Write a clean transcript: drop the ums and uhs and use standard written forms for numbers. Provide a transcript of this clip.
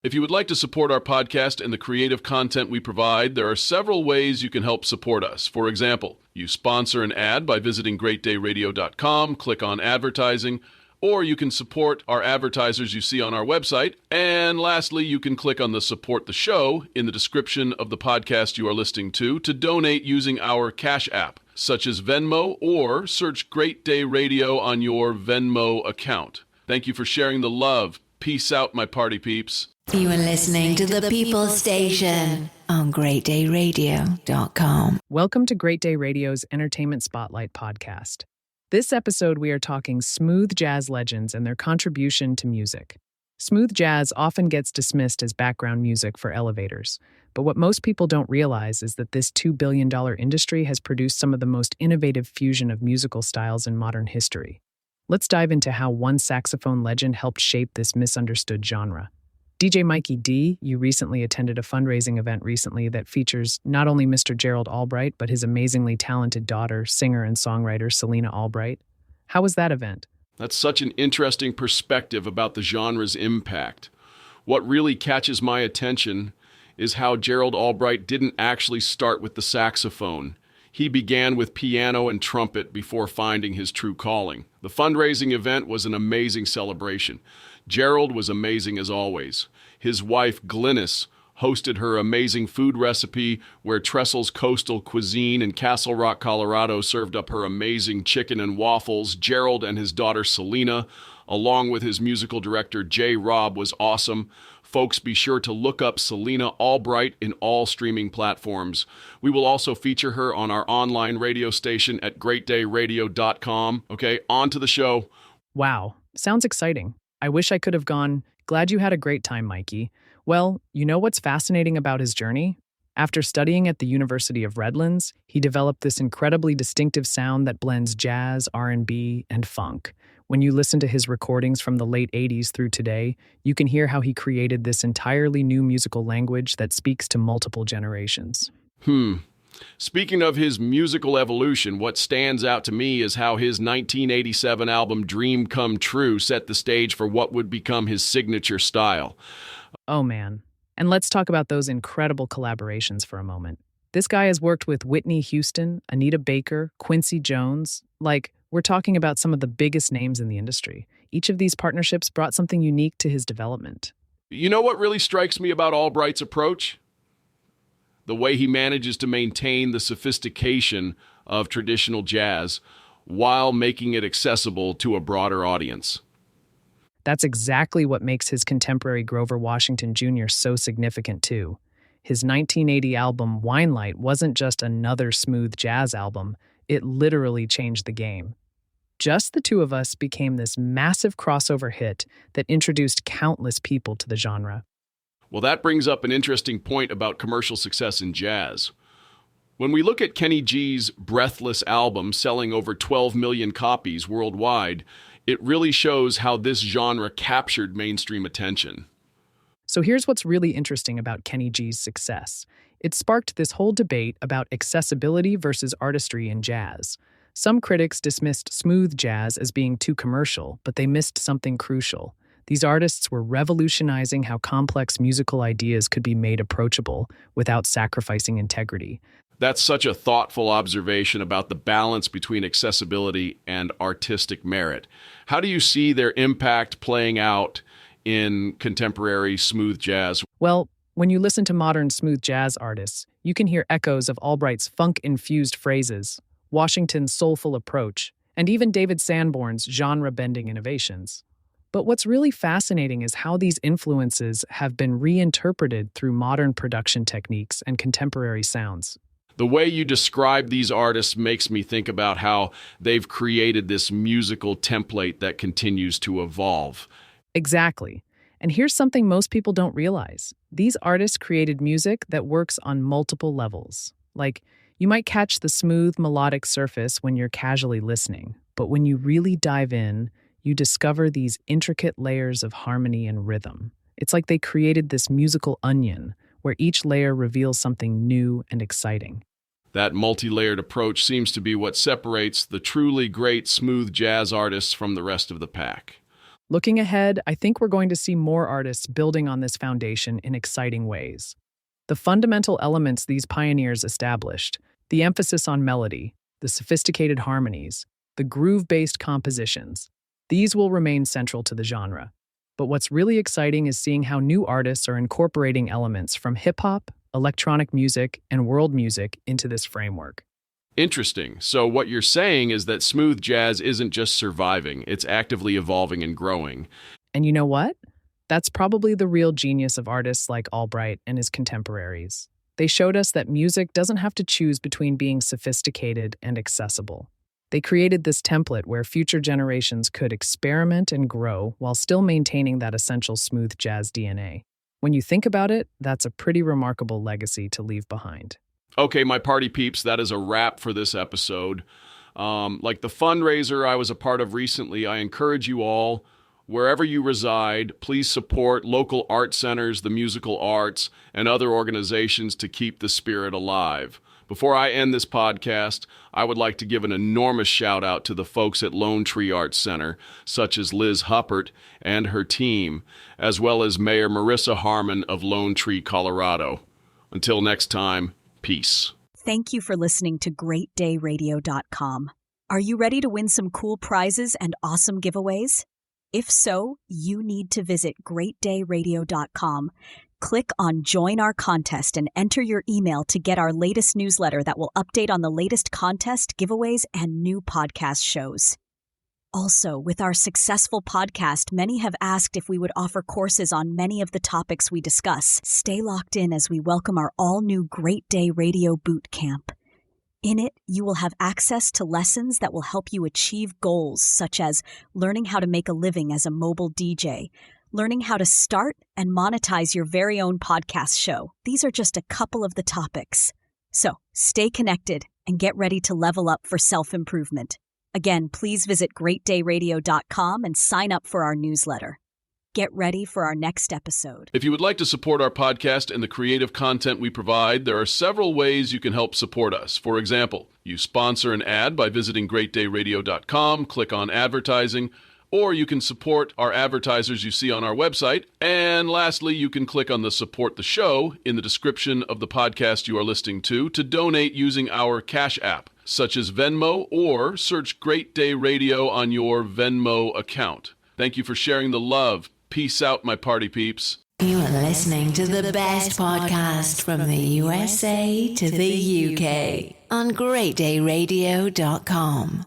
If you would like to support our podcast and the creative content we provide, there are several ways you can help support us. For example, you sponsor an ad by visiting greatdayradio.com, click on advertising, or you can support our advertisers you see on our website. And lastly, you can click on the support the show in the description of the podcast you are listening to donate using our Cash App, such as Venmo, or search Great Day Radio on your Venmo account. Thank you for sharing the love. Peace out, my party peeps. You are listening to the People Station on greatdayradio.com. Welcome to Great Day Radio's Entertainment Spotlight podcast. This episode, we are talking smooth jazz legends and their contribution to music. Smooth jazz often gets dismissed as background music for elevators, but what most people don't realize is that this $2 billion industry has produced some of the most innovative fusion of musical styles in modern history. Let's dive into how one saxophone legend helped shape this misunderstood genre. DJ Mikey D, you recently attended a fundraising event that features not only Mr. Gerald Albright, but his amazingly talented daughter, singer and songwriter Selena Albright. How was that event? That's such an interesting perspective about the genre's impact. What really catches my attention is how Gerald Albright didn't actually start with the saxophone. He began with piano and trumpet before finding his true calling. The fundraising event was an amazing celebration. Gerald was amazing as always. His wife, Glynis, hosted her amazing food recipe where Tressel's Coastal Cuisine in Castle Rock, Colorado served up her amazing chicken and waffles. Gerald and his daughter, Selena, along with his musical director, J. Rob, was awesome. Folks, be sure to look up Selena Albright in all streaming platforms. We will also feature her on our online radio station at greatdayradio.com. Okay, on to the show. Wow, sounds exciting. I wish I could have gone. Glad you had a great time, Mikey. Well, you know what's fascinating about his journey? After studying at the University of Redlands, he developed this incredibly distinctive sound that blends jazz, R&B, and funk. When you listen to his recordings from the late 80s through today, you can hear how he created this entirely new musical language that speaks to multiple generations. Speaking of his musical evolution, what stands out to me is how his 1987 album Dream Come True set the stage for what would become his signature style. Oh man. And let's talk about those incredible collaborations for a moment. This guy has worked with Whitney Houston, Anita Baker, Quincy Jones. We're talking about some of the biggest names in the industry. Each of these partnerships brought something unique to his development. You know what really strikes me about Albright's approach? The way he manages to maintain the sophistication of traditional jazz while making it accessible to a broader audience. That's exactly what makes his contemporary Grover Washington Jr. so significant, too. His 1980 album, Winelight, wasn't just another smooth jazz album. It literally changed the game. Just the two of us became this massive crossover hit that introduced countless people to the genre. Well, that brings up an interesting point about commercial success in jazz. When we look at Kenny G's Breathless album selling over 12 million copies worldwide, it really shows how this genre captured mainstream attention. So here's what's really interesting about Kenny G's success. It sparked this whole debate about accessibility versus artistry in jazz. Some critics dismissed smooth jazz as being too commercial, but they missed something crucial. These artists were revolutionizing how complex musical ideas could be made approachable without sacrificing integrity. That's such a thoughtful observation about the balance between accessibility and artistic merit. How do you see their impact playing out in contemporary smooth jazz? Well, when you listen to modern smooth jazz artists, you can hear echoes of Albright's funk-infused phrases, Washington's soulful approach, and even David Sanborn's genre-bending innovations. But what's really fascinating is how these influences have been reinterpreted through modern production techniques and contemporary sounds. The way you describe these artists makes me think about how they've created this musical template that continues to evolve. Exactly. And here's something most people don't realize. These artists created music that works on multiple levels. You might catch the smooth, melodic surface when you're casually listening, but when you really dive in, you discover these intricate layers of harmony and rhythm. It's like they created this musical onion where each layer reveals something new and exciting. That multi-layered approach seems to be what separates the truly great smooth jazz artists from the rest of the pack. Looking ahead, I think we're going to see more artists building on this foundation in exciting ways. The fundamental elements these pioneers established, the emphasis on melody, the sophisticated harmonies, the groove-based compositions, these will remain central to the genre. But what's really exciting is seeing how new artists are incorporating elements from hip-hop, electronic music, and world music into this framework. Interesting. So what you're saying is that smooth jazz isn't just surviving, it's actively evolving and growing. And you know what? That's probably the real genius of artists like Albright and his contemporaries. They showed us that music doesn't have to choose between being sophisticated and accessible. They created this template where future generations could experiment and grow while still maintaining that essential smooth jazz DNA. When you think about it, that's a pretty remarkable legacy to leave behind. Okay, my party peeps, that is a wrap for this episode. Like the fundraiser I was a part of recently, I encourage you all, wherever you reside, please support local art centers, the musical arts, and other organizations to keep the spirit alive. Before I end this podcast, I would like to give an enormous shout out to the folks at Lone Tree Arts Center, such as Liz Huppert and her team, as well as Mayor Marissa Harmon of Lone Tree, Colorado. Until next time, peace. Thank you for listening to GreatDayRadio.com. Are you ready to win some cool prizes and awesome giveaways? If so, you need to visit GreatDayRadio.com. Click on Join Our Contest and enter your email to get our latest newsletter that will update on the latest contest, giveaways, and new podcast shows. Also, with our successful podcast, many have asked if we would offer courses on many of the topics we discuss. Stay locked in as we welcome our all-new Great Day Radio Boot Camp. In it, you will have access to lessons that will help you achieve goals such as learning how to make a living as a mobile DJ, learning how to start and monetize your very own podcast show. These are just a couple of the topics. So, stay connected and get ready to level up for self-improvement. Again, please visit GreatDayRadio.com and sign up for our newsletter. Get ready for our next episode. If you would like to support our podcast and the creative content we provide, there are several ways you can help support us. For example, you sponsor an ad by visiting GreatDayRadio.com, click on advertising, or you can support our advertisers you see on our website. And lastly, you can click on the Support the Show in the description of the podcast you are listening to donate using our Cash App, such as Venmo, or search Great Day Radio on your Venmo account. Thank you for sharing the love. Peace out, my party peeps. You are listening to the best podcast from the USA to the UK on GreatDayRadio.com.